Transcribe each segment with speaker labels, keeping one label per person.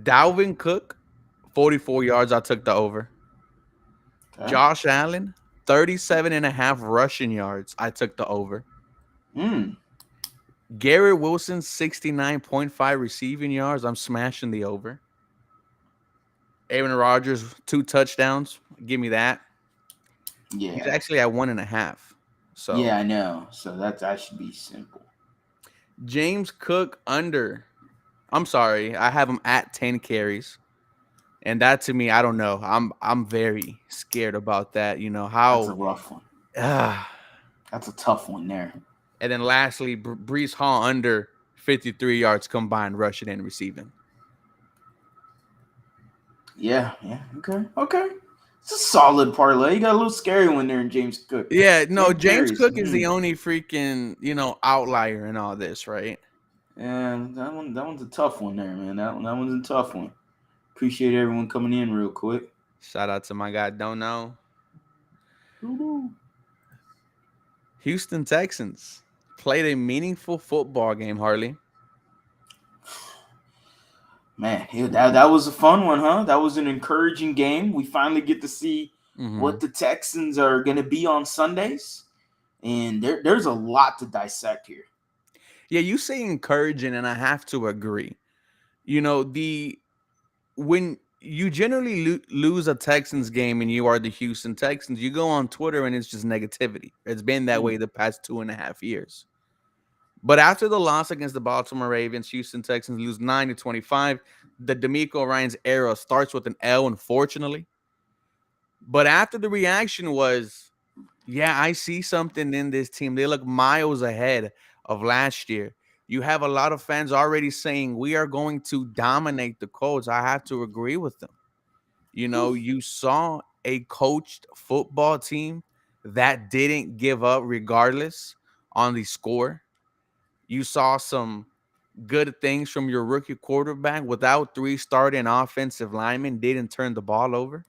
Speaker 1: Dalvin Cook, 44 yards. I took the over.
Speaker 2: Okay.
Speaker 1: Josh Allen, 37 and a half rushing yards. I took the over.
Speaker 2: Mm.
Speaker 1: Garrett Wilson, 69.5 receiving yards. I'm smashing the over. Aaron Rodgers, 2 touchdowns. Give me that. He's
Speaker 2: Yeah.
Speaker 1: actually at 1.5. So
Speaker 2: Yeah, I know. So that should be simple.
Speaker 1: James Cook under. I'm sorry. I have him at 10 carries. And that to me, I don't know. I'm very scared about that. You know
Speaker 2: That's a
Speaker 1: how.
Speaker 2: rough one.
Speaker 1: Uh,
Speaker 2: That's a tough one there.
Speaker 1: and then lastly, Brees Hall under 53 yards combined rushing and receiving.
Speaker 2: Yeah, yeah. Okay, okay. It's a solid parlay. You got a little scary one there in James Cook.
Speaker 1: Yeah, no,
Speaker 2: 10
Speaker 1: James
Speaker 2: carries.
Speaker 1: Cook is the only freaking, outlier in all this, right?
Speaker 2: And that one's a tough one there, man. That one's a tough one. Appreciate everyone coming in real quick.
Speaker 1: Shout out to my guy, don't know. Houston Texans played a meaningful football game, Harley.
Speaker 2: Man, yeah, that was a fun one, huh? That was an encouraging game. We finally get to see
Speaker 1: Hmm.
Speaker 2: what the Texans are going to be on Sundays, and there's a lot to dissect here.
Speaker 1: Yeah, you say encouraging, and I have to agree. The when you generally lose a Texans game and you are the Houston Texans, you go on Twitter and it's just negativity. It's been that
Speaker 2: Mm.
Speaker 1: way the past 2.5 years. But after the loss against the Baltimore Ravens, Houston Texans lose 9-25. The D'Amico Ryans era starts with an L, unfortunately. But after the reaction was, yeah, I see something in this team. They look miles ahead of last year. You have a lot of fans already saying we are going to dominate the Colts. I have to agree with them. You saw a coached football team that didn't give up regardless on the score. You saw some good things from your rookie quarterback without three starting offensive linemen, didn't turn the ball over.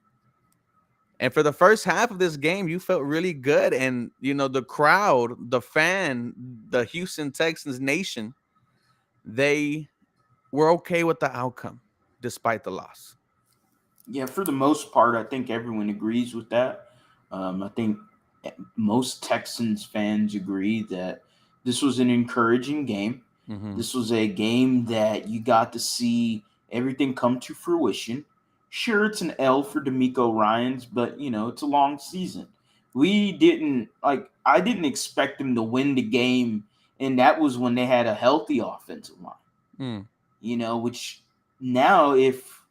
Speaker 1: And for the first half of this game, you felt really good. And, the crowd, the fan, the Houston Texans nation, they were okay with the outcome despite the loss.
Speaker 2: Yeah, for the most part, I think everyone agrees with that. I think most Texans fans agree that this was an encouraging game.
Speaker 1: Hmm.
Speaker 2: This was a game that you got to see everything come to fruition. Sure, it's an L for D'Amico Ryans, but it's a long season. I didn't expect them to win the game, and that was when they had a healthy offensive line.
Speaker 1: Mm.
Speaker 2: Which now, if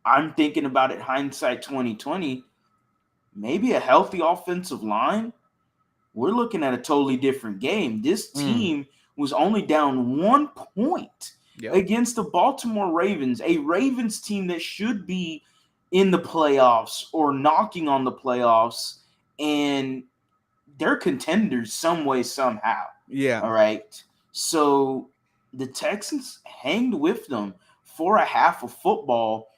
Speaker 2: I'm thinking about it, hindsight 2020, maybe a healthy offensive line, we're looking at a totally different game. This
Speaker 1: Mm.
Speaker 2: team was only down 1 point
Speaker 1: Yep.
Speaker 2: against the Baltimore Ravens, a Ravens team that should be in the playoffs or knocking on the playoffs, and they're contenders some way, somehow.
Speaker 1: Yeah.
Speaker 2: All right. So the Texans hanged with them for a half of football.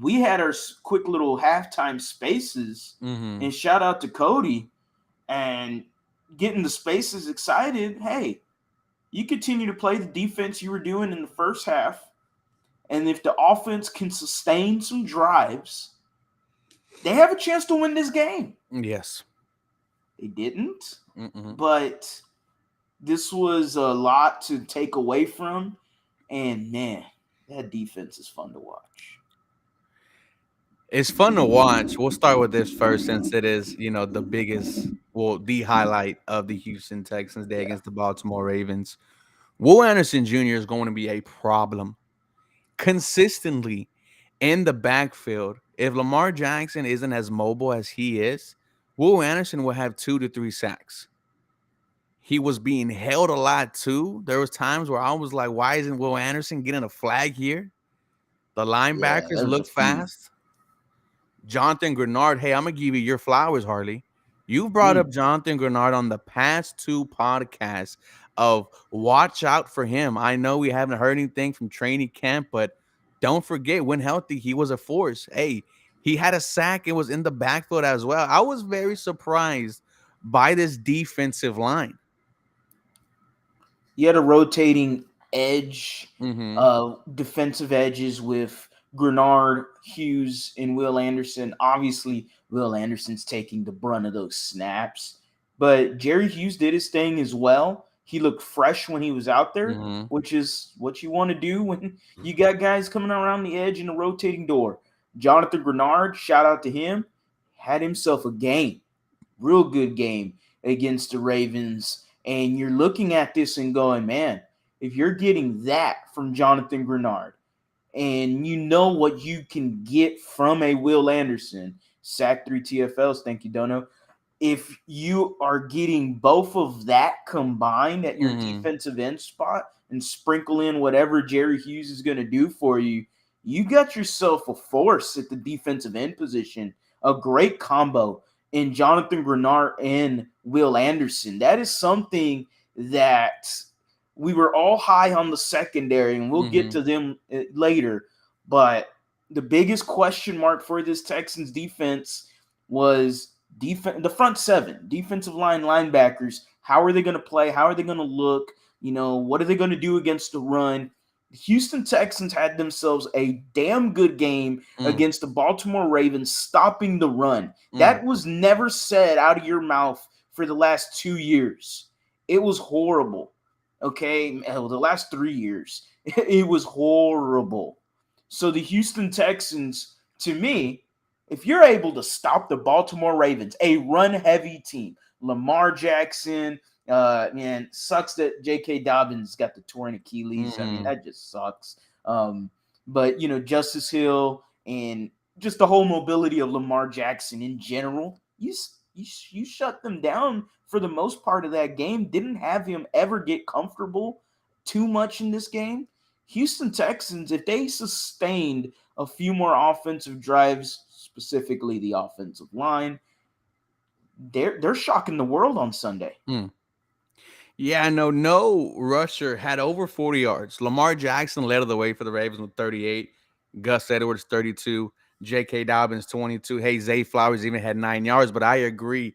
Speaker 2: We had our quick little halftime spaces,
Speaker 1: Hmm.
Speaker 2: and shout out to Cody and getting the spaces excited. Hey, you continue to play the defense you were doing in the first half, and if the offense can sustain some drives, they have a chance to win this game.
Speaker 1: Yes.
Speaker 2: They didn't,
Speaker 1: Mm-mm.
Speaker 2: but this was a lot to take away from, and man, that defense is fun to watch.
Speaker 1: It's fun to watch. We'll start with this first since it is, the biggest, well, the highlight of the Houston Texans day
Speaker 2: Yeah,
Speaker 1: against the Baltimore Ravens. Will Anderson Jr. is going to be a problem consistently in the backfield. If Lamar Jackson isn't as mobile as he is, Will Anderson will have 2 to 3 sacks. He was being held a lot too. There was times where I was like, why isn't Will Anderson getting a flag here? The
Speaker 2: yeah,
Speaker 1: linebackers
Speaker 2: there's a
Speaker 1: look
Speaker 2: few.
Speaker 1: fast. Jonathan Grenard, hey, I'm gonna give you your flowers, Harley. You brought
Speaker 2: Mm.
Speaker 1: up Jonathan Grenard on the past two podcasts of watch out for him. I know we haven't heard anything from training camp, but don't forget when healthy, he was a force. Hey, he had a sack and was in the backfield as well. I was very surprised by this defensive line.
Speaker 2: You had a rotating edge,
Speaker 1: Mm-hmm.
Speaker 2: defensive edges with Grenard, Hughes, and Will Anderson. Obviously, Will Anderson's taking the brunt of those snaps, but Jerry Hughes did his thing as well. He looked fresh when he was out there,
Speaker 1: Mm-hmm.
Speaker 2: which is what you want to do when you got guys coming around the edge in a rotating door. Jonathan Grenard, shout out to him, had himself a game, real good game against the Ravens. And you're looking at this and going, man, if you're getting that from Jonathan Grenard, and you know what you can get from a Will Anderson, sack 3 TFLs, thank you, Dono. If you are getting both of that combined at your
Speaker 1: Mm-hmm.
Speaker 2: defensive end spot and sprinkle in whatever Jerry Hughes is going to do for you, you got yourself a force at the defensive end position. A great combo in Jonathan Grenard and Will Anderson. That is something that we were all high on the secondary, and we'll get
Speaker 1: Mm-hmm.
Speaker 2: to them later. But the biggest question mark for this Texans defense was the front seven, defensive line, linebackers. How are they going to play? How are they going to look? What are they going to do against the run? The Houston Texans had themselves a damn good game
Speaker 1: Mm-hmm.
Speaker 2: against the Baltimore Ravens, stopping the run.
Speaker 1: Mm-hmm.
Speaker 2: That was never said out of your mouth for the last 2 years. It was horrible. Okay, hell, the last 3 years, it was horrible. So the Houston Texans, to me, if you're able to stop the Baltimore Ravens, a run-heavy team, Lamar Jackson, man, sucks that J.K. Dobbins got the torn Achilles. I mean,
Speaker 1: Mm-hmm.
Speaker 2: that just sucks. But Justice Hill and just the whole mobility of Lamar Jackson in general, you shut them down for the most part of that game. Didn't have him ever get comfortable too much in this game. Houston Texans, if they sustained a few more offensive drives, specifically the offensive line, they're shocking the world on Sunday.
Speaker 1: Mm. Yeah, no rusher had over 40 yards. Lamar Jackson led the way for the Ravens with 38. Gus Edwards, 32. J.K. Dobbins, 22. Hey, Zay Flowers even had 9 yards. But I agree,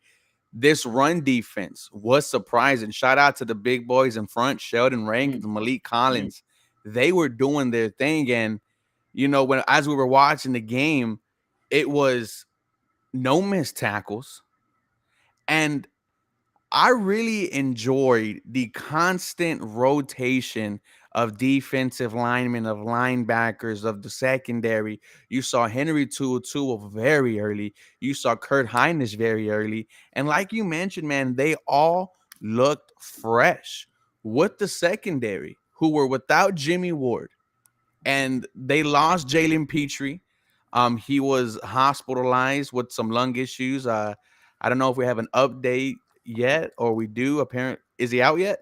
Speaker 1: this run defense was surprising. Shout out to the big boys in front, Sheldon Rankins,
Speaker 2: Mm,
Speaker 1: Malik
Speaker 2: mm.
Speaker 1: Collins. They were doing their thing. And, when as we were watching the game, it was no missed tackles. And I really enjoyed the constant rotation of defensive linemen, of linebackers, of the secondary. You saw Henry To'oTo'o very early. You saw Kurt Hinish very early. And like you mentioned, man, they all looked fresh with the secondary, who were without Jimmy Ward, and they lost Jalen Petrie. He was hospitalized with some lung issues. I don't know if we have an update yet, or we do. Apparent, is he out yet?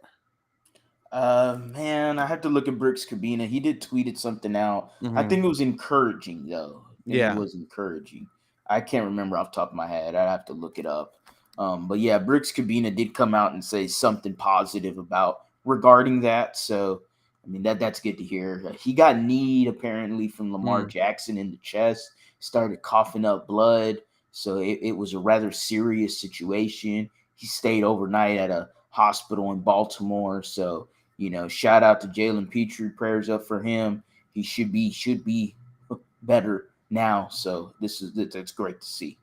Speaker 2: Man, I have to look at Brooks Cabina. He did tweeted something out. I
Speaker 1: Hmm.
Speaker 2: think it was encouraging, though. I think it
Speaker 1: Yeah.
Speaker 2: was encouraging. I can't remember off the top of my head. I'd have to look it up. But yeah, Brooks Cabina did come out and say something positive about regarding that. So I mean that's good to hear. He got kneed apparently from Lamar
Speaker 1: Mm.
Speaker 2: Jackson in the chest. Started coughing up blood. So it was a rather serious situation. He stayed overnight at a hospital in Baltimore. So shout out to Jalen Petrie. Prayers up for him. He should be better now. So that's great to see.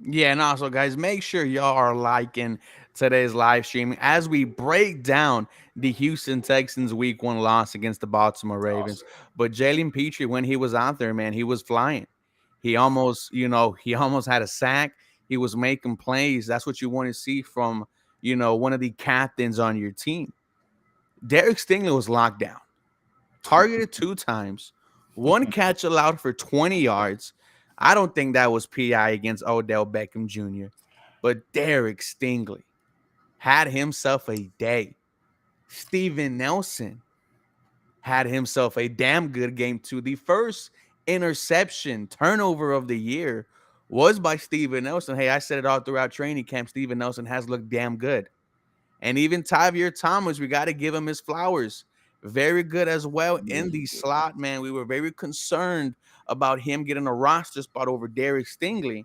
Speaker 1: Yeah, and also, guys, make sure y'all are liking today's live stream as we break down the Houston Texans Week 1 loss against the Baltimore
Speaker 2: It's
Speaker 1: Ravens.
Speaker 2: awesome.
Speaker 1: But Jalen Petrie, when he was out there, man, he was flying. He almost had a sack. He was making plays. That's what you want to see from, one of the captains on your team. Derek Stingley was locked down, targeted 2 times, one catch allowed for 20 yards. I don't think that was PI against Odell Beckham Jr., but Derek Stingley had himself a day. Steven Nelson had himself a damn good game too. The first interception turnover of the year was by Steven Nelson. Hey, I said it all throughout training camp. Steven Nelson has looked damn good. And even Tavier Thomas, we got to give him his flowers. Very good as well in
Speaker 2: Really
Speaker 1: the
Speaker 2: good.
Speaker 1: slot, man. We were very concerned about him getting a roster spot over Derek Stingley.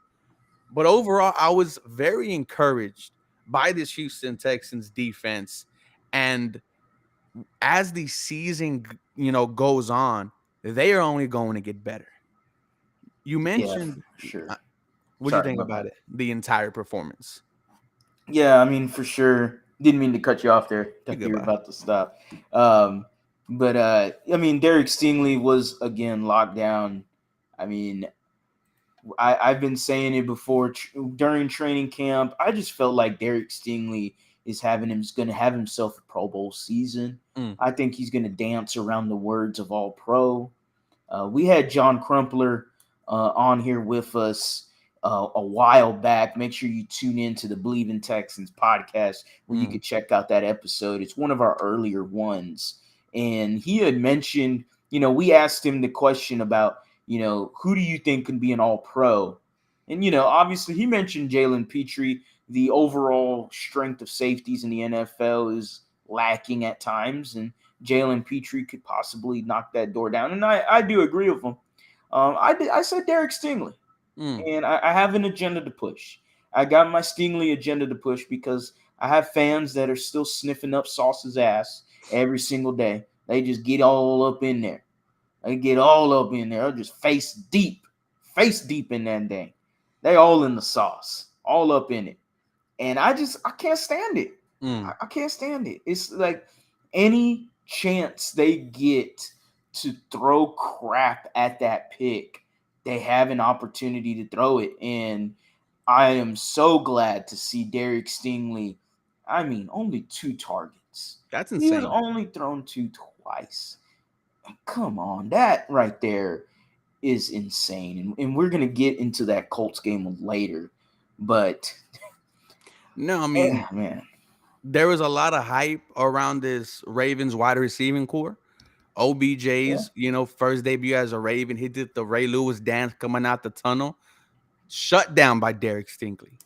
Speaker 1: But overall, I was very encouraged by this Houston Texans defense. And as the season, goes on, they are only going to get better. You
Speaker 2: Yeah,
Speaker 1: mentioned,
Speaker 2: for sure.
Speaker 1: uh, what do you
Speaker 2: Sorry,
Speaker 1: think
Speaker 2: my
Speaker 1: about
Speaker 2: bad.
Speaker 1: it? The entire performance.
Speaker 2: Yeah, I mean, for sure. Didn't mean to cut you off there.
Speaker 1: You
Speaker 2: Thought you were
Speaker 1: goodbye.
Speaker 2: about to stop. Um, but I mean, Derek Stingley was again locked down. I mean, I've been saying it before during training camp. I just felt like Derek Stingley is going to have himself a Pro Bowl season.
Speaker 1: Mm,
Speaker 2: I think he's going to dance around the words of All Pro. We had John Crumpler on here with us a while back. Make sure you tune in to the Believe in Texans podcast where you
Speaker 1: mm,
Speaker 2: could check out that episode. It's one of our earlier ones. And he had mentioned, we asked him the question about, who do you think can be an all pro? And, obviously he mentioned Jalen Petrie. The overall strength of safeties in the NFL is lacking at times. And Jalen Petrie could possibly knock that door down. And I do agree with him. I said Derek Stingley,
Speaker 1: mm.
Speaker 2: and I have an agenda to push. I got my Stingley agenda to push because I have fans that are still sniffing up Sauce's ass every single day. They just get all up in there. They get all up in there. They're just face deep in that thing. They all in the sauce, all up in it. And I can't stand it.
Speaker 1: Mm.
Speaker 2: I can't stand it. It's like any chance they get to throw crap at that pick, they have an opportunity to throw it. And I am so glad to see Derek Stingley. I mean, only 2 targets.
Speaker 1: That's
Speaker 2: He was
Speaker 1: insane.
Speaker 2: only thrown to twice. Come on, that right there is insane. And we're gonna get into that Colts game later. But
Speaker 1: No, I mean,
Speaker 2: man,
Speaker 1: there was a lot of hype around this Ravens wide receiving core.
Speaker 2: yeah.
Speaker 1: OBJ's, first debut as a Raven, he did the Ray Lewis dance coming out the tunnel, shut down by Derek Stingley.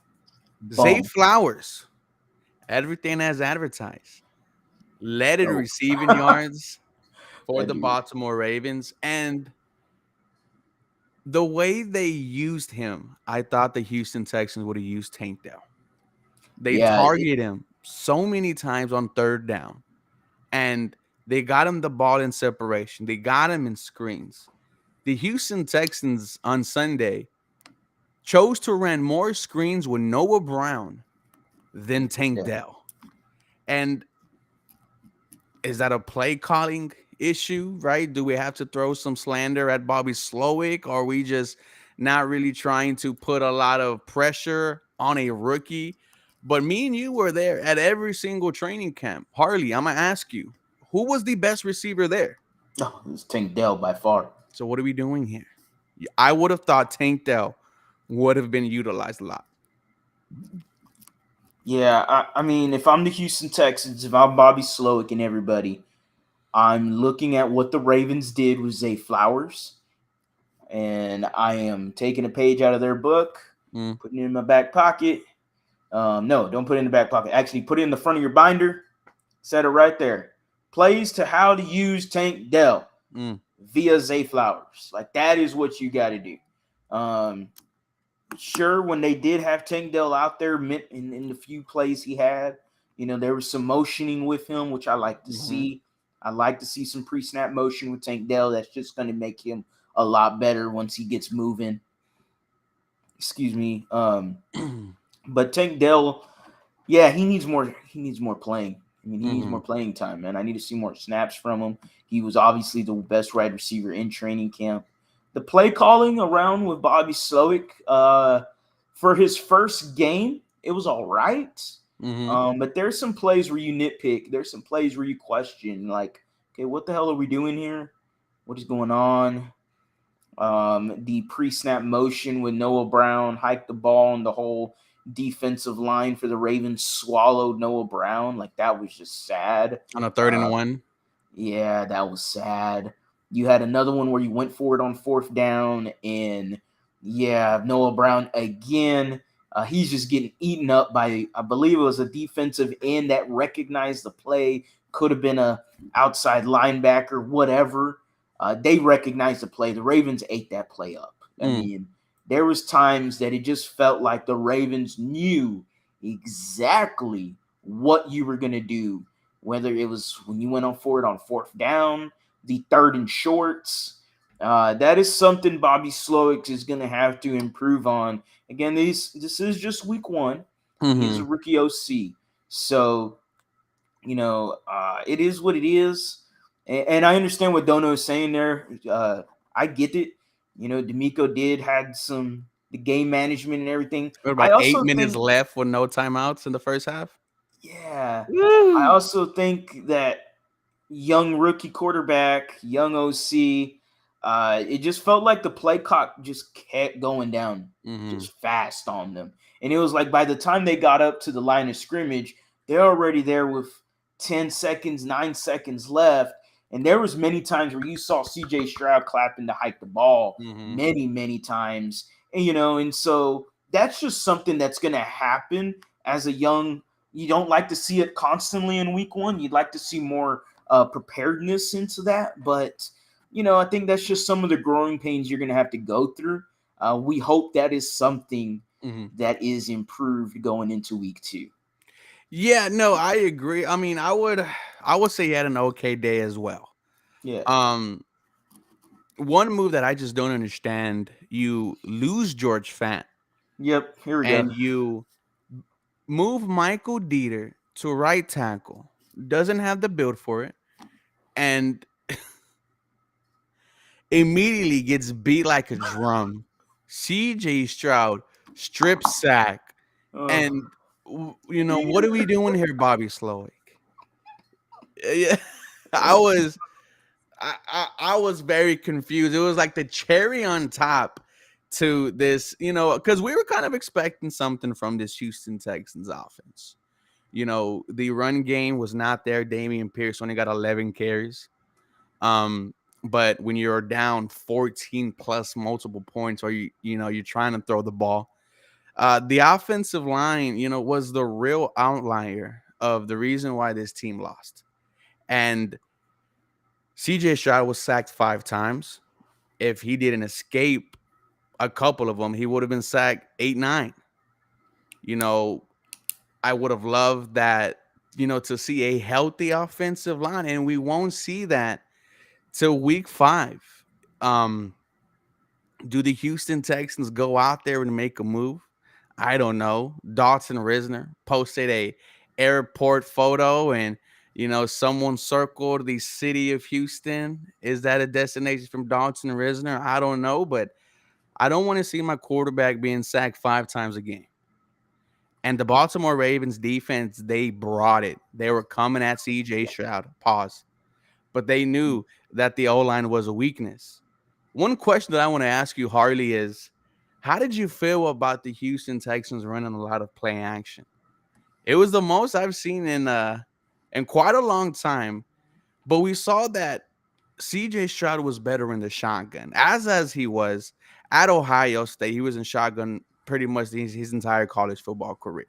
Speaker 1: Zay
Speaker 2: Boom.
Speaker 1: Flowers, everything as advertised, led in
Speaker 2: Oh,
Speaker 1: receiving yards for
Speaker 2: that
Speaker 1: the
Speaker 2: dude.
Speaker 1: Baltimore Ravens. And the way they used him, I thought the Houston Texans would have used Tank Dell. They
Speaker 2: Yeah,
Speaker 1: target him so many times on third down, and they got him the ball in separation. They got him in screens. The Houston Texans on Sunday chose to run more screens with Noah Brown than Tank
Speaker 2: yeah.
Speaker 1: Dell. And is that a play calling issue, right? Do we have to throw some slander at Bobby Slowick? Or are we just not really trying to put a lot of pressure on a rookie? But me and you were there at every single training camp. Harley, I'm going to ask you, who was the best receiver there?
Speaker 2: Oh, it was Tank Dell by far.
Speaker 1: So what are we doing here? I would have thought Tank Dell would have been utilized a lot.
Speaker 2: Yeah, I mean, if I'm the Houston Texans, if I'm Bobby Slowick and everybody, I'm looking at what the Ravens did with Zay Flowers, and I am taking a page out of their book,
Speaker 1: Mm,
Speaker 2: putting it in my back pocket. No, don't put it in the back pocket. Actually, put it in the front of your binder. Set it right there. Plays to how to use Tank Dell
Speaker 1: mm,
Speaker 2: via Zay Flowers. Like that is what you got to do. Um, sure, when they did have Tank Dell out there in the few plays he had, there was some motioning with him, which I like to
Speaker 1: mhm.
Speaker 2: see. I like to see some pre-snap motion with Tank Dell. That's just going to make him a lot better once he gets moving. Excuse me. But Tank Dell, yeah, he needs more. He needs more playing. I mean, he needs more
Speaker 1: Mhm,
Speaker 2: playing time, man. I need to see more snaps from him. He was obviously the best wide receiver in training camp. The play calling around with Bobby Slowick for his first game, it was all right.
Speaker 1: mhm,
Speaker 2: But there's some plays where you nitpick. There's some plays where you question, like, okay, what the hell are we doing here? What is going on? The pre-snap motion with Noah Brown hiked the ball and the whole defensive line for the Ravens swallowed Noah Brown. Like that was just sad.
Speaker 1: on a third and
Speaker 2: Uh,
Speaker 1: one.
Speaker 2: yeah, that was sad. You had another one where you went for it on fourth down, and yeah, Noah Brown again. He's just getting eaten up by, I believe it was a defensive end that recognized the play. Could have been a outside linebacker, whatever. They recognized the play. The Ravens ate that play up. I
Speaker 1: Mm,
Speaker 2: mean, there was times that it just felt like the Ravens knew exactly what you were going to do, whether it was when you went on for it on fourth down, the third and shorts. That is something Bobby Slowick is going to have to improve on. Again, this is just week one. He's a
Speaker 1: Mm-hmm.
Speaker 2: rookie OC, so it is what it is. And I understand what Dono is saying there. I get it. D'Amico did had some the game management and everything.
Speaker 1: What,
Speaker 2: I
Speaker 1: about eight
Speaker 2: also
Speaker 1: minutes
Speaker 2: think,
Speaker 1: left with no timeouts in the first half?
Speaker 2: yeah, I
Speaker 1: Woo!
Speaker 2: also think that young rookie quarterback, young OC. It just felt like the play clock just kept going down
Speaker 1: Mm-hmm.
Speaker 2: just fast on them. And it was like by the time they got up to the line of scrimmage, they're already there with 10 seconds, 9 seconds left. And there was many times where you saw CJ Stroud clapping to hike the ball
Speaker 1: Mm-hmm.
Speaker 2: many, many times. And so that's just something that's gonna happen as a young. You don't like to see it constantly in week one. You'd like to see more preparedness into that. But I think that's just some of the growing pains you're going to have to go through. We hope that is something
Speaker 1: Mm-hmm.
Speaker 2: that is improved going into week two.
Speaker 1: Yeah, no, I agree. I mean, I would say he had an okay day as well.
Speaker 2: Yeah.
Speaker 1: Um, One move that I just don't understand, you lose George Fant
Speaker 2: Yep. Here we go.
Speaker 1: and you move Michael Dieter to right tackle. Doesn't have the build for it, and immediately gets beat like a drum. CJ Stroud strip sack,
Speaker 2: Uh,
Speaker 1: and what are we doing here, Bobby Slowick? Yeah, I was I was very confused. It was like the cherry on top to this, because we were kind of expecting something from this Houston Texans offense. The run game was not there. Damian Pierce only got 11 carries. Um, but when you're down 14 plus multiple points, or you're trying to throw the ball, the offensive line, was the real outlier of the reason why this team lost. And CJ Stroud was sacked 5 times. If he didn't escape a couple of them, he would have been sacked 8, 9. You know, I would have loved that, to see a healthy offensive line, and we won't see that till week 5. Um, do the Houston Texans go out there and make a move? I don't know. Dotson Risner posted a airport photo, and someone circled the city of Houston. Is that a destination from Dotson Risner? I don't know, but I don't want to see my quarterback being sacked 5 times a game. And the Baltimore Ravens defense, they brought it. They were coming at CJ Stroud. Pause. But they knew that the O line was a weakness. One question that I want to ask you, Harley, is how did you feel about the Houston Texans running a lot of play action? It was the most I've seen in quite a long time. But we saw that CJ Stroud was better in the shotgun, as he was at Ohio State. He was in shotgun pretty much his entire college football career.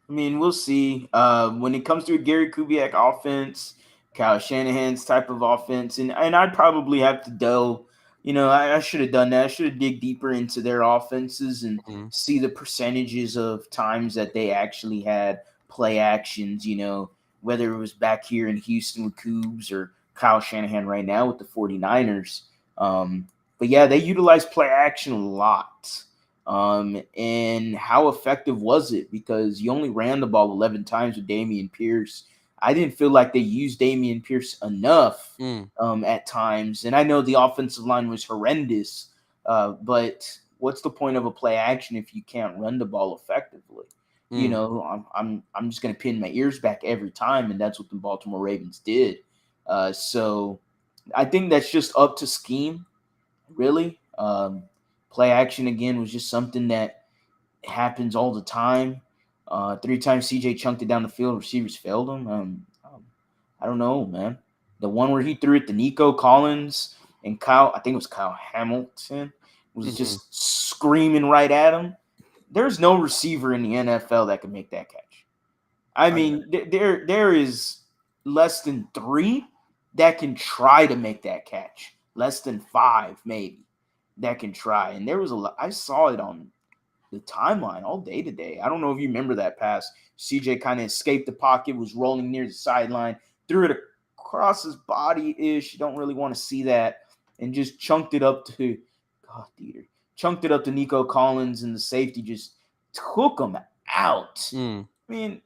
Speaker 2: I mean, we'll see. When it comes to a Gary Kubiak offense, Kyle Shanahan's type of offense, and I'd probably have to delve. I should have done that. I should have dig deeper into their offenses and
Speaker 1: Mhm.
Speaker 2: see the percentages of times that they actually had play actions. Whether it was back here in Houston with Coobs or Kyle Shanahan right now with the 49ers. But yeah, they utilize play action a lot. And how effective was it? Because you only ran the ball 11 times with Damian Pierce. I didn't feel like they used Damian Pierce enough
Speaker 1: Mm,
Speaker 2: at times. And I know the offensive line was horrendous, but what's the point of a play action if you can't run the ball effectively?
Speaker 1: mm.
Speaker 2: I'm just going to pin my ears back every time, and that's what the Baltimore Ravens did. So I think that's just up to scheme, really. Play action again was just something that happens all the time. 3 times CJ chunked it down the field, receivers failed him. I don't know, man. The one where he threw it to Nico Collins and Kyle, I think it was Kyle Hamilton, was
Speaker 1: Mhm.
Speaker 2: just screaming right at him. There's no receiver in the NFL that can make that catch. I
Speaker 1: I
Speaker 2: mean, there is less than 3 that can try to make that catch. Less than 5, maybe, that can try. And there was a lot. I saw it on the timeline all day today. I don't know if you remember that pass. CJ kind of escaped the pocket, was rolling near the sideline, threw it across his body ish. You don't really want to see that, and just chunked it up to God, Dieter. Chunked it up to Nico Collins, and the safety just took him out.
Speaker 1: Mm.
Speaker 2: I mean,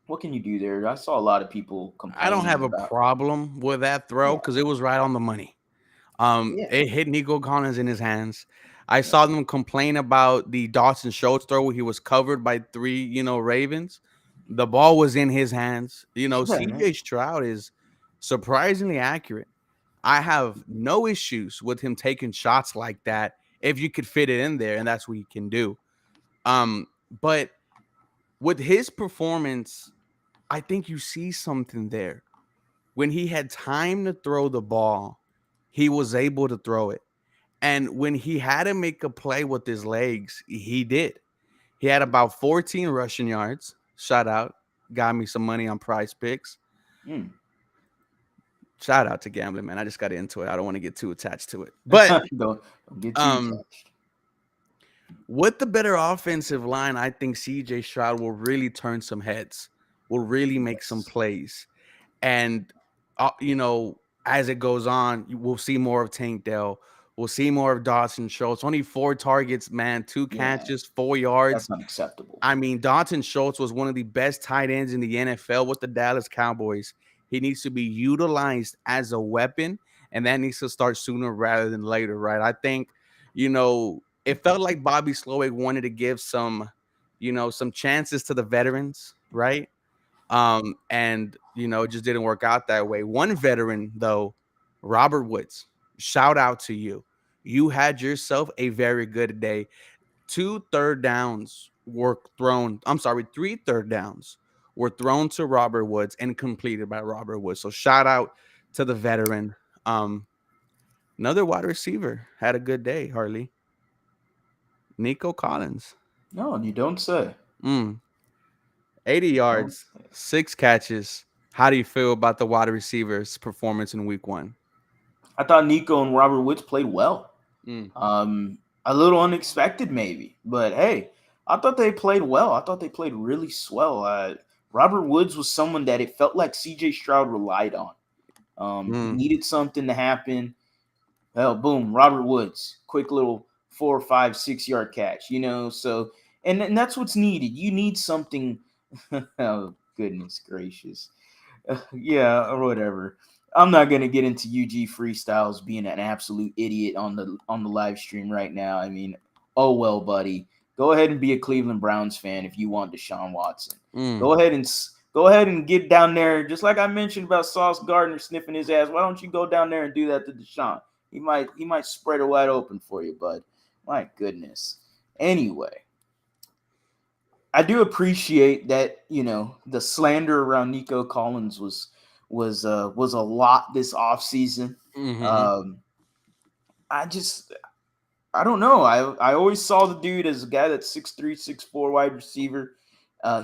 Speaker 2: what can you do there? I saw a lot of people
Speaker 1: I don't
Speaker 2: complaining
Speaker 1: have a
Speaker 2: about.
Speaker 1: problem with that throw
Speaker 2: Yeah,
Speaker 1: because it was right on the money.
Speaker 2: yeah,
Speaker 1: It hit Nico Collins in his hands. I
Speaker 2: yeah.
Speaker 1: saw them complain about the Dawson Schultz throw where he was covered by three, Ravens. The ball was in his hands.
Speaker 2: Yeah, man.
Speaker 1: CJ Stroud is surprisingly accurate. I have no issues with him taking shots like that if you could fit it in there, and that's what he can do. But with his performance, I think you see something there. When he had time to throw the ball, he was able to throw it. And when he had to make a play with his legs, he did. He had about 14 rushing yards. Shout out. Got me some money on Prize Picks.
Speaker 2: Mm.
Speaker 1: Shout out to gambling, man. I just got into it. I don't want to get too attached to it. But
Speaker 2: Don't get too
Speaker 1: um
Speaker 2: attached.
Speaker 1: with the better offensive line, I think CJ Stroud will really turn some heads, will really make some
Speaker 2: Yes.
Speaker 1: plays. And, as it goes on, we'll see more of Tank Dell. We'll see more of Dawson Schultz. Only 4 targets, man, 2 catches,
Speaker 2: Yeah,
Speaker 1: 4 yards.
Speaker 2: that's unacceptable.
Speaker 1: I mean, Dawson Schultz was one of the best tight ends in the NFL with the Dallas Cowboys. He needs to be utilized as a weapon, and that needs to start sooner rather than later, right? I think, it felt like Bobby Slowick wanted to give some chances to the veterans, right? And it just didn't work out that way. One veteran, though, Robert Woods, shout out to you. You had yourself a very good day. 2 third downs were thrown. I'm sorry, 3 third downs were thrown to Robert Woods and completed by Robert Woods. So shout out to the veteran. Um, Another wide receiver had a good day, Harley. Nico Collins.
Speaker 2: No, you don't say.
Speaker 1: Mm, 80
Speaker 2: Don't
Speaker 1: yards,
Speaker 2: say.
Speaker 1: 6 catches. How do you feel about the wide receivers' performance in week one?
Speaker 2: I thought Nico and Robert Woods played well.
Speaker 1: Mm,
Speaker 2: A little unexpected, maybe, but hey, I thought they played well. I thought they played really swell. Robert Woods was someone that it felt like C.J. Stroud relied on. He
Speaker 1: mm,
Speaker 2: needed something to happen. Well, boom, Robert Woods, quick little 4, 5, 6 yard catch. So and that's what's needed. You need something. Oh goodness gracious. Yeah, or whatever. I'm not gonna get into UG freestyles being an absolute idiot on the live stream right now. I mean, oh well, buddy. Go ahead and be a Cleveland Browns fan if you want Deshaun Watson.
Speaker 1: mm.
Speaker 2: Go ahead and get down there, just like I mentioned about Sauce Gardner sniffing his ass. Why don't you go down there and do that to Deshaun? He might spread it wide open for you, bud. My goodness. Anyway, I do appreciate that the slander around Nico Collins was a lot this offseason.
Speaker 1: Mm-hmm.
Speaker 2: Um, I don't know. I always saw the dude as a guy that's 6'3", 6'4", wide receiver.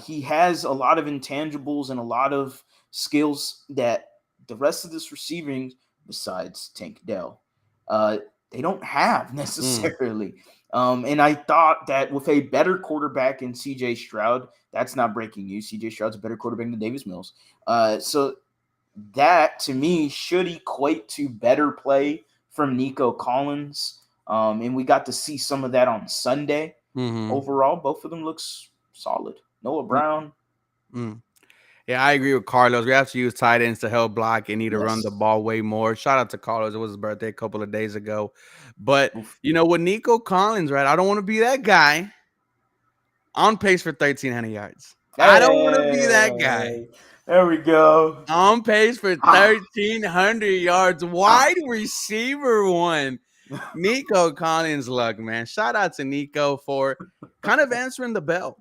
Speaker 2: He has a lot of intangibles and a lot of skills that the rest of this receiving, besides Tank Dell, uh, they don't have
Speaker 1: Mm.
Speaker 2: necessarily. And I thought that with a better quarterback in C.J. Stroud, that's not breaking news. C.J. Stroud's a better quarterback than Davis Mills. So that to me should equate to better play from Nico Collins. And we got to see some of that on Sunday.
Speaker 1: Mm-hmm.
Speaker 2: Overall, both of them looks solid. Noah Brown,
Speaker 1: Mm. Yeah, I agree with Carlos. We have to use tight ends to help block and need to run the
Speaker 2: yes.
Speaker 1: ball way more. Shout out to Carlos. It was his birthday a couple of days ago. But,
Speaker 2: Oof.
Speaker 1: with Nico Collins, right? I don't want to be that guy on pace for 1,300 yards. I don't want to be that guy
Speaker 2: Hey, there we go.
Speaker 1: on pace for
Speaker 2: Ah,
Speaker 1: 1,300 yards.
Speaker 2: ah.
Speaker 1: Wide receiver one. Nico Collins, luck, man. Shout out to Nico for kind of answering the bell,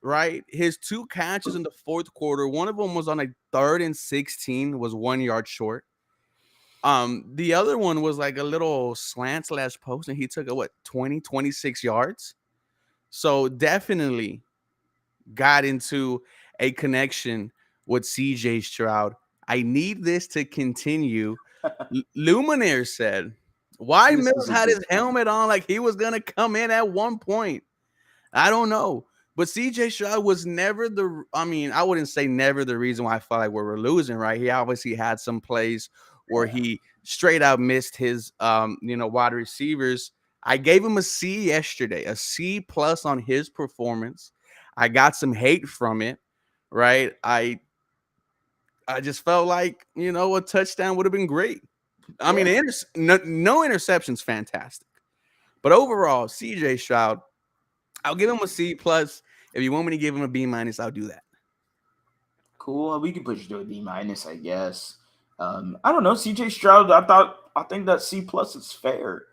Speaker 1: right? His 2 catches in the fourth quarter, one of them was on a 3rd and 16, was 1 yard short. The other one was like a little slant slash post, and he took a 26 yards. So definitely got into a connection with CJ Stroud. I need this to continue. Luminaire said, why
Speaker 2: This
Speaker 1: Mills
Speaker 2: is a
Speaker 1: had
Speaker 2: good
Speaker 1: his
Speaker 2: point.
Speaker 1: helmet on like he was gonna come in at one point. I don't know. But CJ Stroud was never I mean, I wouldn't say never the reason why I felt like we were losing, right? He obviously had some plays where
Speaker 2: Yeah.
Speaker 1: he straight out missed his wide receivers. I gave him a C yesterday, a C plus on his performance. I got some hate from it, right? I just felt like, a touchdown would have been great. I mean,
Speaker 2: Yeah.
Speaker 1: no interceptions, fantastic. But overall, CJ Stroud, I'll give him a C plus. If you want me to give him a B minus, I'll do that.
Speaker 2: Cool. We can push it to a B minus, I guess. I don't know. CJ Stroud, I think that C plus is fair.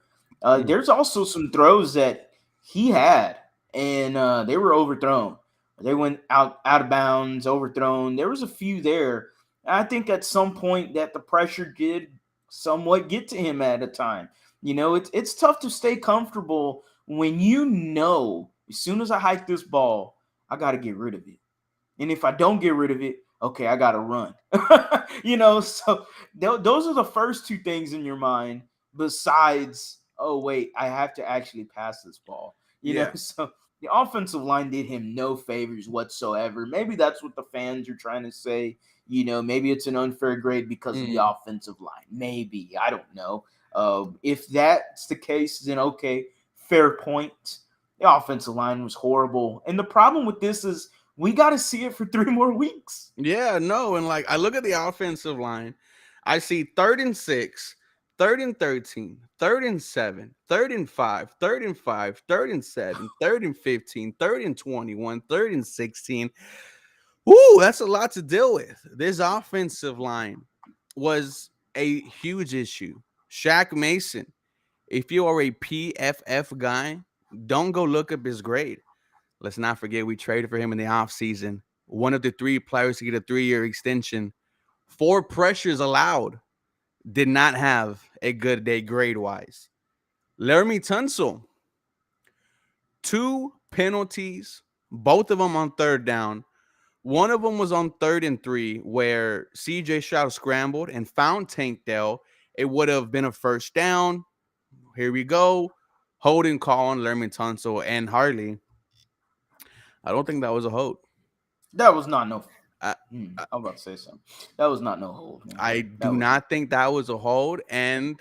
Speaker 1: Mm.
Speaker 2: There's also some throws that he had, and they were overthrown. They went out of bounds, overthrown. There was a few there. I think at some point that the pressure did somewhat get to him at a time. It's tough to stay comfortable when as soon as I hike this ball, I got to get rid of it. And if I don't get rid of it, okay, I got to run. So those are the first two things in your mind besides, oh, wait, I have to actually pass this ball.
Speaker 1: Yeah.
Speaker 2: So the offensive line did him no favors whatsoever. Maybe that's what the fans are trying to say. Maybe it's an unfair grade because of the
Speaker 1: Mm.
Speaker 2: offensive line. Maybe. I don't know. If that's the case, then okay, fair point. The offensive line was horrible. And the problem with this is we got to see it for 3 more weeks.
Speaker 1: Yeah, no. And like I look at the offensive line, I see 3rd and 6, 3rd and 13, 3rd and 7, 3rd and 5, 3rd and 5, 3rd and 7, 3rd and 15, 3rd and 21, 3rd and 16. Ooh, that's a lot to deal with. This offensive line was a huge issue. Shaq Mason, if you are a PFF guy, don't go look up his grade. Let's not forget we traded for him in the offseason. One of the 3 players to get a 3-year extension. 4 pressures allowed. Did not have a good day grade wise. Laramie Tunsil, 2 penalties, both of them on 3rd down. One of them was on 3rd and 3, where CJ Stroud scrambled and found Tank Dell. It would have been a 1st down. Here we go. Holding call on Laramie Tunsil and Harley. I don't think that was a hold.
Speaker 2: That was not no.
Speaker 1: I,
Speaker 2: I'm about to say something. That was not no hold, man.
Speaker 1: I
Speaker 2: That
Speaker 1: do
Speaker 2: was
Speaker 1: not think that was a hold. And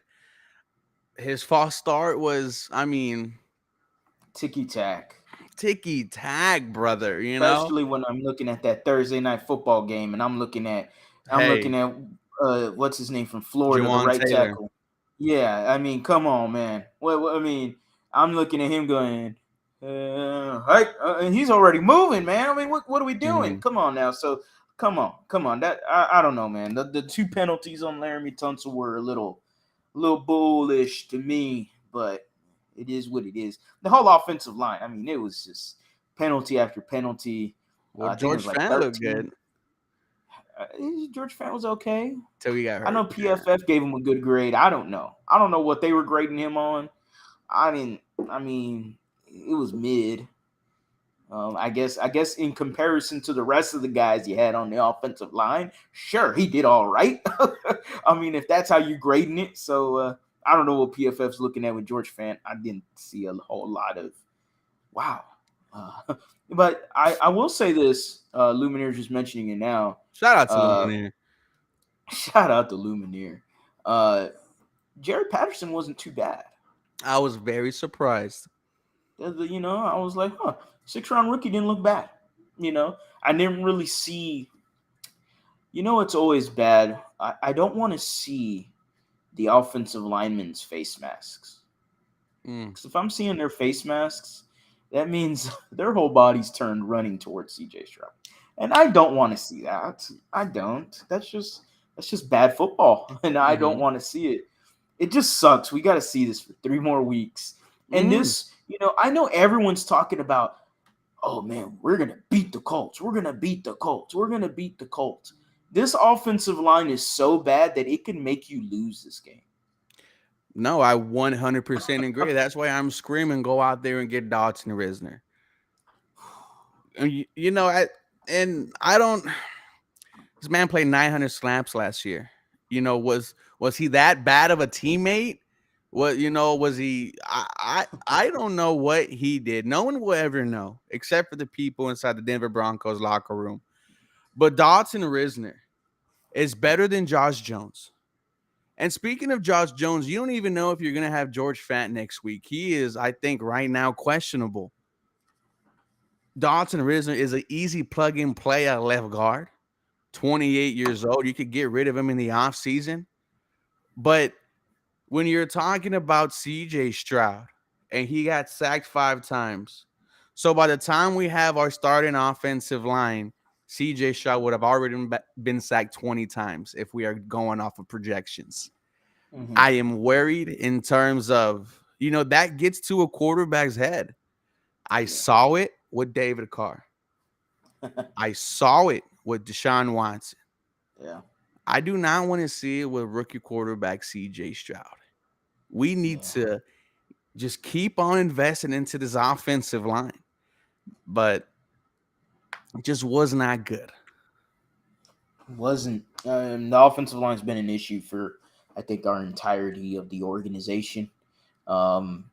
Speaker 1: his false start was, I mean,
Speaker 2: ticky tack.
Speaker 1: ticky tack, brother.
Speaker 2: Especially when I'm looking at that Thursday night football game, and I'm looking at
Speaker 1: Hey,
Speaker 2: what's his name from Florida, the
Speaker 1: Jawan
Speaker 2: right
Speaker 1: Taylor.
Speaker 2: tackle. Yeah, I mean, come on, man. I mean, I'm looking at him going, and he's already moving, man. I mean, what are we doing?
Speaker 1: Mhm.
Speaker 2: Come on now. So come on. That I don't know, man. The 2 penalties on Laramie Tunsil were a little bullish to me, but it is what it is. The whole offensive line, I mean, it was just penalty after penalty.
Speaker 1: Well,
Speaker 2: I think it
Speaker 1: George
Speaker 2: was like
Speaker 1: Fant looked
Speaker 2: 13.
Speaker 1: good
Speaker 2: George Fant was okay.
Speaker 1: till he got
Speaker 2: I know
Speaker 1: hurt.
Speaker 2: PFF gave him a good grade. I don't know. I don't know what they were grading him on. I didn't. I mean, it was mid. I guess in comparison to the rest of the guys you had on the offensive line, sure he did all right. I mean, if that's how you grading it, so I don't know what PFF's looking at with George Fant. I didn't see a whole lot of wow. Uh, but I will say this, Lumineer just mentioning it now.
Speaker 1: Shout out to
Speaker 2: Uh,
Speaker 1: Lumineer.
Speaker 2: shout out to Lumineer. Uh, Jared Patterson wasn't too bad.
Speaker 1: I was very surprised.
Speaker 2: I was like, huh, 6th round rookie didn't look bad. I didn't really see. It's always bad. I don't want to see the offensive linemen's face masks.
Speaker 1: Mm.
Speaker 2: Because if I'm seeing their face masks, that means their whole body's turned running towards CJ Stroud. And I don't want to see that. I don't. That's just bad football. And I don't
Speaker 1: Mm-hmm.
Speaker 2: want to see it. It just sucks. We got to see this for 3 more weeks. And
Speaker 1: Mm.
Speaker 2: this, I know everyone's talking about, oh man, we're going to beat the Colts. We're going to beat the Colts. We're going to beat the Colts. This offensive line is so bad that it can make you lose this game.
Speaker 1: No, I 100% agree. That's why I'm screaming, go out there and get Dodson Risner. And I don't. This man played 900 snaps last year. Was he that bad of a teammate? What was he? I don't know what he did. No one will ever know, except for the people inside the Denver Broncos locker room. But Dotson Risner is better than Josh Jones. And speaking of Josh Jones, you don't even know if you're going to have George Fant next week. He is, I think, right now questionable. Dotson Risner is an easy plug and play at left guard. 28 years old. You could get rid of him in the offseason. But when you're talking about CJ Stroud, and he got sacked 5 times. So by the time we have our starting offensive line, CJ Stroud would have already been sacked 20 times if we are going off of projections.
Speaker 2: Mm-hmm.
Speaker 1: I am worried in terms of, that gets to a quarterback's head. I
Speaker 2: Yeah.
Speaker 1: saw it with David Carr. I saw it with Deshaun Watson.
Speaker 2: Yeah.
Speaker 1: I do not want to see it with rookie quarterback CJ Stroud. We need
Speaker 2: Yeah.
Speaker 1: to just keep on investing into this offensive line. But it just was not good.
Speaker 2: Wasn't the offensive line's been an issue for I think our entirety of the organization. Um,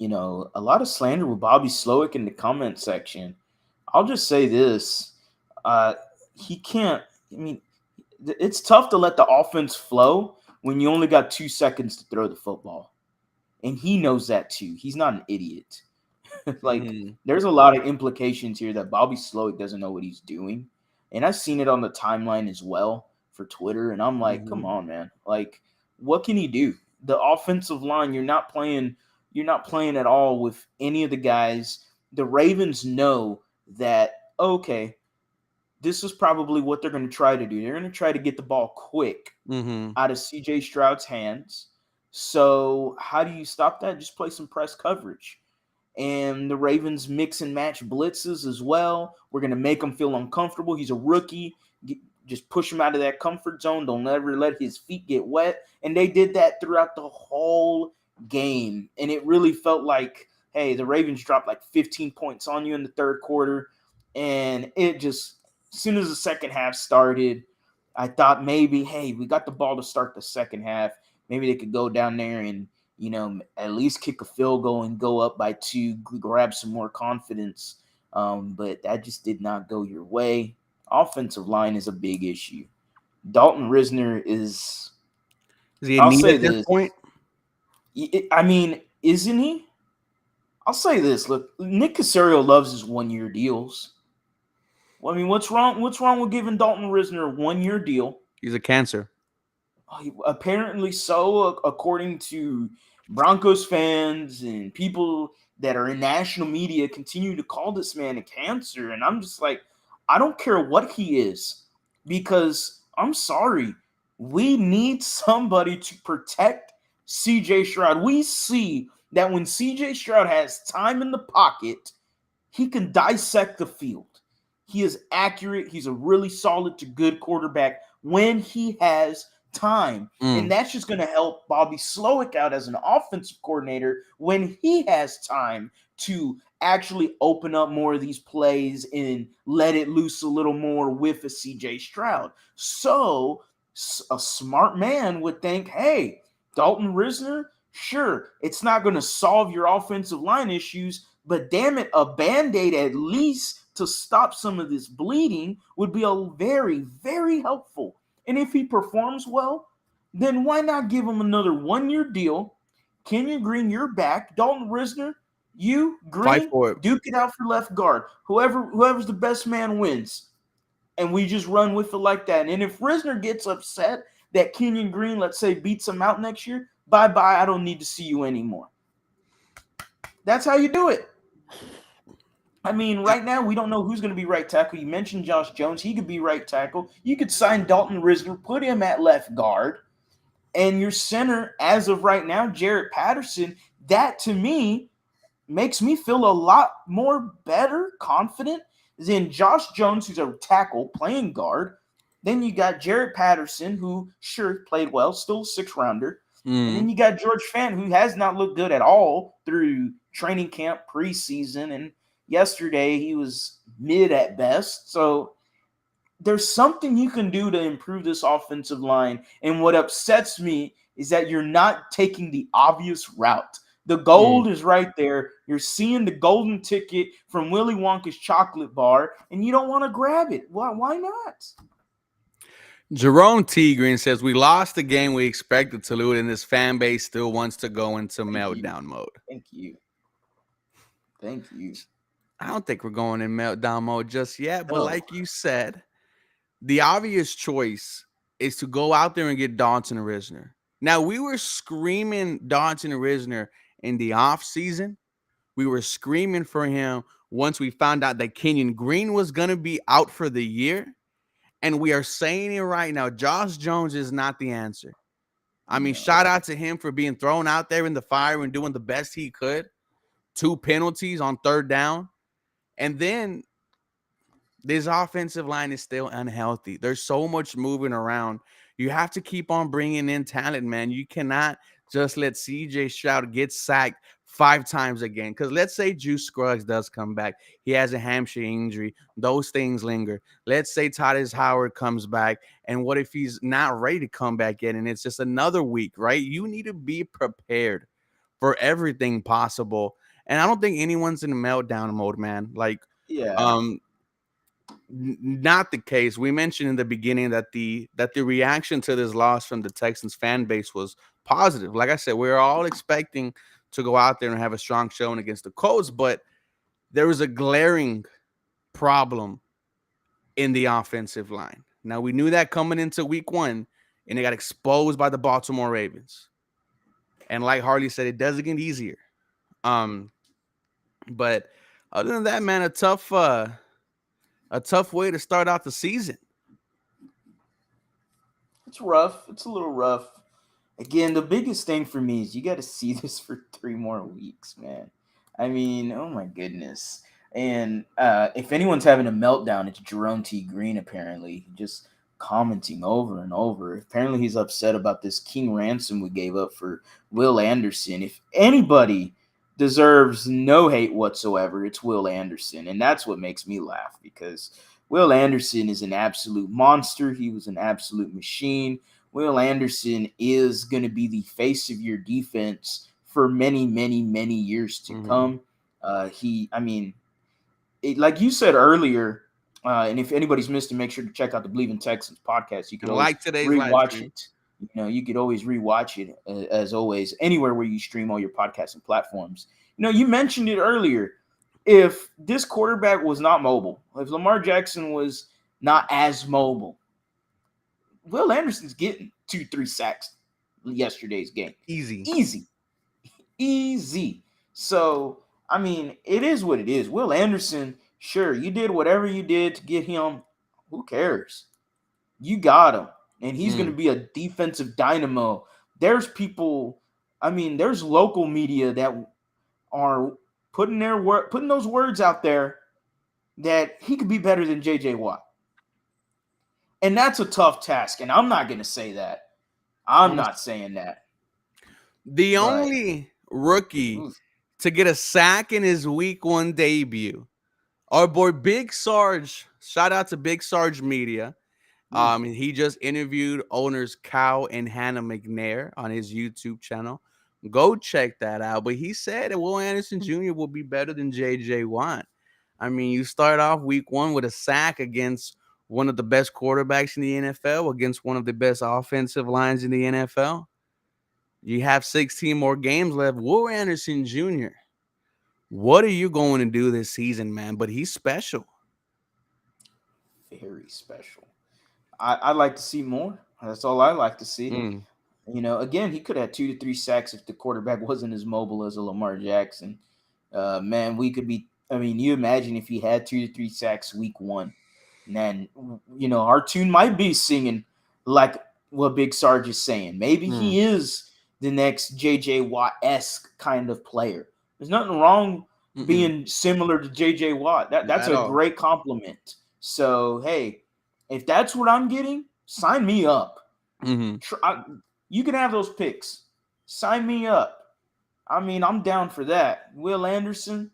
Speaker 2: a lot of slander with Bobby Slowick in the comment section. I'll just say this: he can't. I mean, it's tough to let the offense flow when you only got 2 seconds to throw the football, and he knows that too. He's not an idiot. Like, there's a lot of implications here that Bobby Slowick doesn't know what he's doing. And I've seen it on the timeline as well for Twitter. And I'm like, come on, man. Like, what can he do? The offensive line, you're not playing at all with any of the guys. The Ravens know that, okay, this is probably what they're going to try to do. They're going to try to get the ball quick out of CJ Stroud's hands. So how do you stop that? Just play some press coverage. And the Ravens mix and match blitzes as well. We're going to make him feel uncomfortable. He's a rookie. Just push him out of that comfort zone. Don't ever let his feet get wet. And they did that throughout the whole game. And it really felt like, hey, the Ravens dropped like 15 points on you in the third quarter. And it just, as soon as the second half started, I thought maybe, hey, we got the ball to start the second half. Maybe they could go down there and, at least kick a field goal and go up by 2, grab some more confidence. But that just did not go your way. Offensive line is a big issue. Dalton Risner is
Speaker 1: he
Speaker 2: I'll
Speaker 1: need
Speaker 2: say
Speaker 1: at this
Speaker 2: this.
Speaker 1: point?
Speaker 2: I mean, isn't he? I'll say this. Look, Nick Caserio loves his 1-year deals. Well, I mean, what's wrong with giving Dalton Risner a 1-year deal?
Speaker 1: He's a cancer.
Speaker 2: Apparently so, according to Broncos fans and people that are in national media, continue to call this man a cancer. And I'm just like, I don't care what he is, because I'm sorry, we need somebody to protect CJ Stroud. We see that when CJ Stroud has time in the pocket, he can dissect the field. He is accurate. He's a really solid to good quarterback when he has time. And that's just going to help Bobby Slowick out as an offensive coordinator when he has time to actually open up more of these plays and let it loose a little more with a CJ Stroud. So a smart man would think, hey, Dalton Risner, sure, it's not going to solve your offensive line issues, but damn it, a Band-Aid at least to stop some of this bleeding would be a very, very helpful. And if he performs well, then why not give him another 1-year deal? Kenyon Green, you're back. Dalton Risner, you, Green, duke it out for left guard. Whoever's the best man wins. And we just run with it like that. And if Risner gets upset that Kenyon Green, let's say, beats him out next year, bye-bye, I don't need to see you anymore. That's how you do it. I mean, right now, we don't know who's going to be right tackle. You mentioned Josh Jones. He could be right tackle. You could sign Dalton Risner, put him at left guard. And your center, as of right now, Jarrett Patterson, that to me makes me feel a lot more better, confident than Josh Jones, who's a tackle playing guard. Then you got Jarrett Patterson, who sure played well, still a 6th-rounder. And then you got George Fant, who has not looked good at all through training camp, preseason, and yesterday he was mid at best. So there's something you can do to improve this offensive line. And what upsets me is that you're not taking the obvious route. The
Speaker 1: Mm.
Speaker 2: gold is right there. You're seeing the golden ticket from Willy Wonka's chocolate bar, and you don't want to grab it. Why not?
Speaker 1: Jerome T. Green says we lost the game we expected to lose, and this fan base still wants to go into
Speaker 2: Thank you.
Speaker 1: meltdown mode.
Speaker 2: Thank you. Thank you.
Speaker 1: I don't think we're going in meltdown mode just yet, but
Speaker 2: No.
Speaker 1: like you said, the obvious choice is to go out there and get Dawson Risner. Now, we were screaming Dawson Risner in the offseason. We were screaming for him once we found out that Kenyon Green was going to be out for the year. And we are saying it right now. Josh Jones is not the answer. I mean,
Speaker 2: No.
Speaker 1: shout out to him for being thrown out there in the fire and doing the best he could. 2 penalties on 3rd down. And then this offensive line is still unhealthy. There's so much moving around. You have to keep on bringing in talent, man. You cannot just let CJ Stroud get sacked 5 times again. Because let's say Juice Scruggs does come back. He has a hamstring injury. Those things linger. Let's say Tytus Howard comes back. And what if he's not ready to come back in and it's just another week, right? You need to be prepared for everything possible. And I don't think anyone's in meltdown mode, man. Like,
Speaker 2: Yeah.
Speaker 1: um, not the case. We mentioned in the beginning that the reaction to this loss from the Texans fan base was positive. Like I said, we were all expecting to go out there and have a strong showing against the Colts, but there was a glaring problem in the offensive line. Now we knew that coming into week 1, and it got exposed by the Baltimore Ravens. And like Harley said, it doesn't get easier. But other than that, man, a tough way to start out the season.
Speaker 2: It's rough. It's a little rough. Again, the biggest thing for me is you got to see this for 3 more weeks, man. I mean, oh my goodness. And if anyone's having a meltdown, it's Jerome T. Green, apparently. Just commenting over and over. Apparently, he's upset about this King ransom we gave up for Will Anderson. If anybody deserves no hate whatsoever, it's Will Anderson. And that's what makes me laugh because Will Anderson is an absolute monster. He was an absolute machine. Will Anderson is going to be the face of your defense for many, many, many years to come. Like you said earlier, and if anybody's missed it, make sure to check out the Believe in Texans podcast. You could
Speaker 1: And
Speaker 2: always
Speaker 1: like today's live
Speaker 2: rewatch
Speaker 1: stream.
Speaker 2: it. You could always rewatch it as always, anywhere where you stream all your podcasting platforms. You mentioned it earlier. If this quarterback was not mobile, if Lamar Jackson was not as mobile, Will Anderson's getting 2-3 sacks yesterday's game.
Speaker 1: Easy.
Speaker 2: Easy. So, I mean, it is what it is. Will Anderson, sure, you did whatever you did to get him. Who cares? You got him. And he's going to be a defensive dynamo. There's people, there's local media that are putting those words out there that he could be better than JJ Watt. And that's a tough task. And I'm not going to say that. I'm not saying that.
Speaker 1: The only rookie to get a sack in his week 1 debut, our boy Big Sarge. Shout out to Big Sarge Media. He just interviewed owners Kyle and Hannah McNair on his YouTube channel. Go check that out. But he said that Will Anderson Jr. will be better than JJ Watt. I mean, you start off week 1 with a sack against one of the best quarterbacks in the NFL, against one of the best offensive lines in the NFL. You have 16 more games left. Will Anderson Jr., what are you going to do this season, man? But he's special.
Speaker 2: Very special. I'd like to see more. That's all I like to see. Again, he could have 2 to 3 sacks if the quarterback wasn't as mobile as a Lamar Jackson. Man, we could be. You imagine if he had 2 to 3 sacks week 1, and then our tune might be singing like what Big Sarge is saying. Maybe he is the next JJ Watt-esque kind of player. There's nothing wrong being similar to JJ Watt. That's a great compliment. So hey, if that's what I'm getting, sign me up. You can have those picks. Sign me up. I'm down for that. Will Anderson,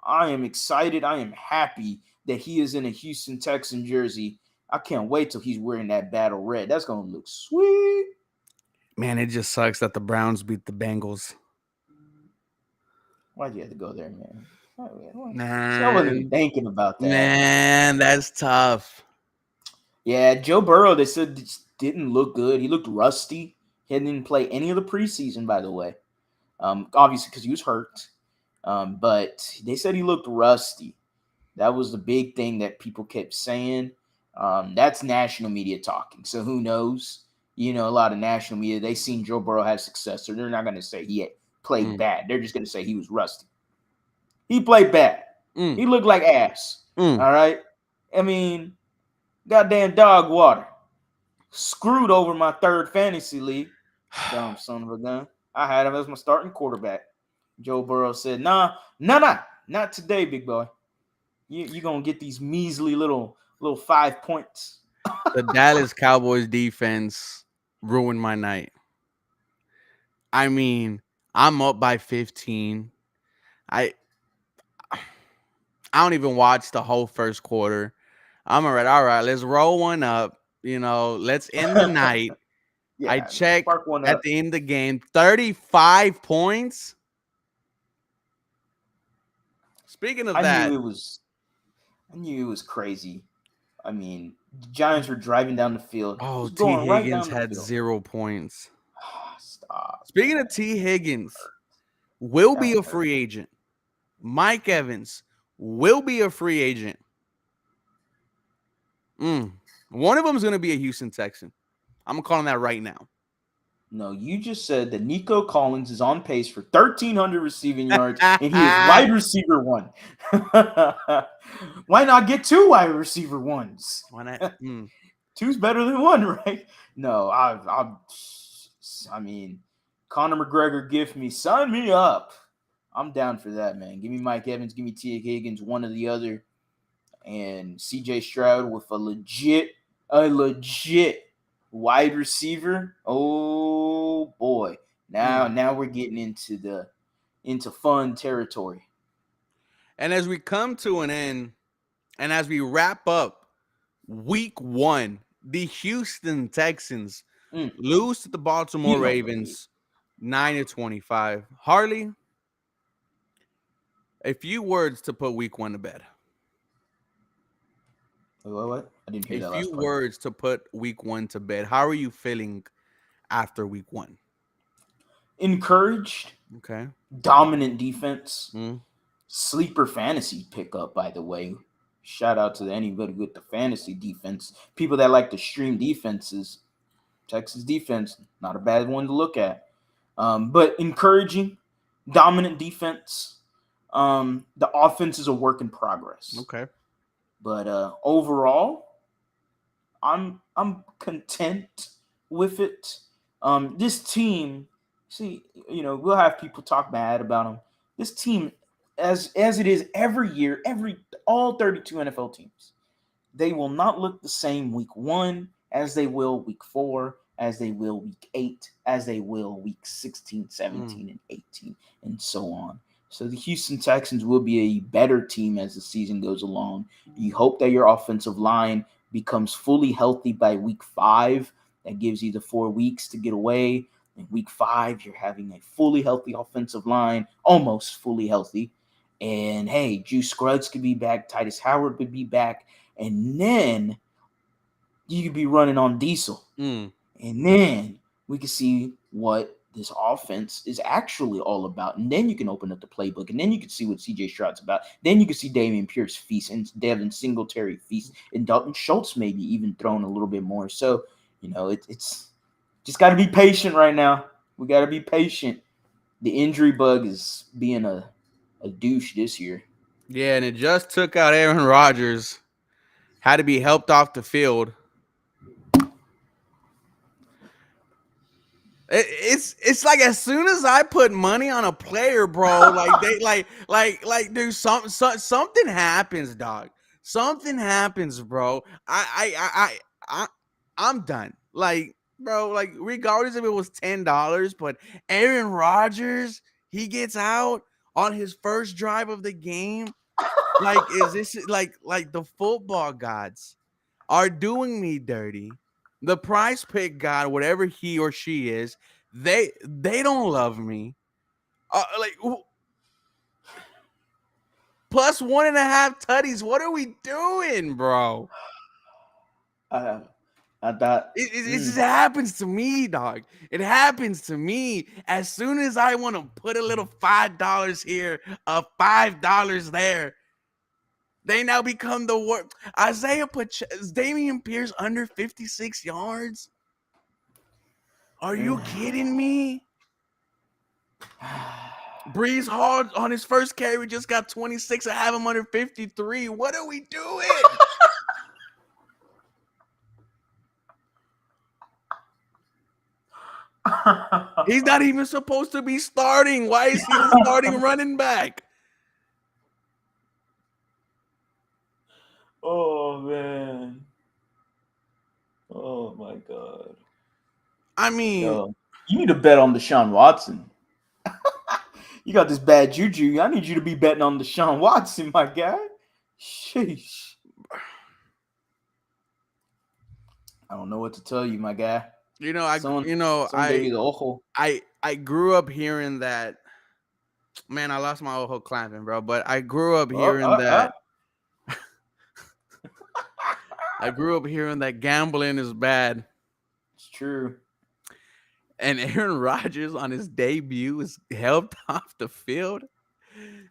Speaker 2: I am excited. I am happy that he is in a Houston Texan jersey. I can't wait till he's wearing that battle red. That's going to look sweet.
Speaker 1: Man, it just sucks that the Browns beat the Bengals.
Speaker 2: Why'd you have to go there, man? See, I wasn't even
Speaker 1: Man,
Speaker 2: thinking about that.
Speaker 1: man, that's tough.
Speaker 2: Yeah, Joe Burrow, they said just didn't look good. He looked rusty. He didn't play any of the preseason, by the way. Obviously because he was hurt. But they said he looked rusty. That was the big thing that people kept saying. That's national media talking. So who knows? You know, a lot of national media, they seen Joe Burrow have success, so they're not going to say he had played
Speaker 1: Mm,
Speaker 2: bad. They're just going to say he was rusty. He played bad.
Speaker 1: mm,
Speaker 2: He looked like ass.
Speaker 1: mm.
Speaker 2: All right. I mean, goddamn dog water. Screwed over my third fantasy league. Dumb son of a gun. I had him as my starting quarterback. Joe Burrow said, nah, not today, big boy. You're going to get these measly little 5 points.
Speaker 1: The Dallas Cowboys defense ruined my night. I mean, I'm up by 15. I I don't even watch the whole first quarter. I'm all right, let's roll one up. Let's end the night. I
Speaker 2: Yeah,
Speaker 1: check
Speaker 2: spark one
Speaker 1: at
Speaker 2: up.
Speaker 1: the end of the game, 35 points. Speaking of
Speaker 2: I knew
Speaker 1: that,
Speaker 2: it was crazy. I mean, the Giants were driving down the field.
Speaker 1: oh,
Speaker 2: Just
Speaker 1: T.
Speaker 2: going right
Speaker 1: Higgins
Speaker 2: down the
Speaker 1: had
Speaker 2: field.
Speaker 1: 0 points.
Speaker 2: Stop,
Speaker 1: Speaking of
Speaker 2: man.
Speaker 1: T. Higgins, will
Speaker 2: That
Speaker 1: be
Speaker 2: one
Speaker 1: a
Speaker 2: hurt.
Speaker 1: free agent. Mike Evans will be a free agent. One of them is going to be a Houston Texan. I'm calling that right now.
Speaker 2: No, you just said that Nico Collins is on pace for 1,300 receiving yards, and he is wide receiver one. Why not get two wide receiver ones?
Speaker 1: Why not?
Speaker 2: Two's better than one, right? No, I mean, Conor McGregor, sign me up. I'm down for that, man. Give me Mike Evans, give me T. Higgins, one or the other, and C.J. Stroud with a legit wide receiver. Oh boy,
Speaker 1: Mm.
Speaker 2: now we're getting into fun territory.
Speaker 1: And as we come to an end, and as we wrap up week 1, the Houston Texans
Speaker 2: Mm,
Speaker 1: lose to the Baltimore
Speaker 2: humiliate.
Speaker 1: Ravens 9-25. Harley, a few words to put week 1 to bed.
Speaker 2: What? I didn't hear
Speaker 1: A
Speaker 2: that
Speaker 1: few
Speaker 2: last part.
Speaker 1: words to put week 1 to bed. How are you feeling after week 1?
Speaker 2: Encouraged,
Speaker 1: Okay.
Speaker 2: dominant defense,
Speaker 1: Mm.
Speaker 2: sleeper fantasy pickup. By the way, shout out to anybody with the fantasy defense. People that like to stream defenses. Texas defense, not a bad one to look at. But encouraging, dominant defense. The offense is a work in progress.
Speaker 1: Okay.
Speaker 2: But overall, I'm content with it. This team, see, we'll have people talk bad about them. This team, as it is every year, all 32 NFL teams, they will not look the same week 1 as they will week 4, as they will week 8, as they will week 16, 17, and 18, and so on. So the Houston Texans will be a better team as the season goes along. You hope that your offensive line becomes fully healthy by week 5. That gives you the 4 weeks to get away. In week 5, you're having a fully healthy offensive line, almost fully healthy. And hey, Juice Scruggs could be back. Titus Howard could be back. And then you could be running on diesel.
Speaker 1: Mm.
Speaker 2: And then we can see what this offense is actually all about. And then you can open up the playbook. And then you can see what C.J. Stroud's about. Then you can see Dameon Pierce feast and Devin Singletary feast. And Dalton Schultz maybe even thrown a little bit more. So, it's just got to be patient right now. We got to be patient. The injury bug is being a douche this year.
Speaker 1: Yeah, and it just took out Aaron Rodgers. Had to be helped off the field. It's like as soon as I put money on a player, bro, like they dude, something happens, dog. Something happens, bro. I'm done. Like, bro, like regardless if it was $10, but Aaron Rodgers, he gets out on his first drive of the game. Like, is this like the football gods are doing me dirty? The Prize Pick God, whatever he or she is, they don't love me. Plus 1.5 tutties. What are we doing, bro?
Speaker 2: I thought.
Speaker 1: It just happens to me, dog. It happens to me. As soon as I want to put a little $5 here, $5 there, they now become the worst. Damian Pierce under 56 yards. Are you kidding me? Breeze Hall on his first carry just got 26. I have him under 53. What are we doing? He's not even supposed to be starting. Why is he the starting running back?
Speaker 2: Oh, man. Oh, my God.
Speaker 1: I mean,
Speaker 2: yo, you need to bet on Deshaun Watson. You got this bad juju. I need you to be betting on Deshaun Watson, my guy. Sheesh. I don't know what to tell you, my guy.
Speaker 1: I grew up hearing that. Man, I lost my ojo clapping, bro. But I grew up hearing that. I grew up hearing that gambling is bad.
Speaker 2: It's true.
Speaker 1: And Aaron Rodgers on his debut is helped off the field.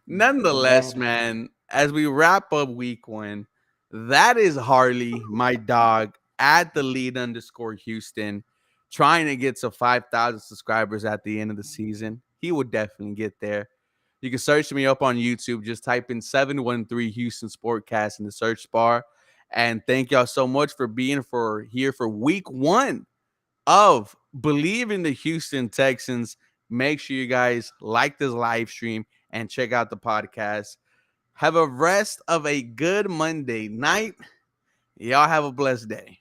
Speaker 1: Nonetheless, man, as we wrap up week 1, that is Harley, my dog, at the lead_Houston, trying to get to 5,000 subscribers at the end of the season. He will definitely get there. You can search me up on YouTube. Just type in 713 Houston Sportcast in the search bar. And thank y'all so much for being here for week 1 of Believe in the Houston Texans. Make sure you guys like this live stream and check out the podcast. Have a rest of a good Monday night. Y'all have a blessed day.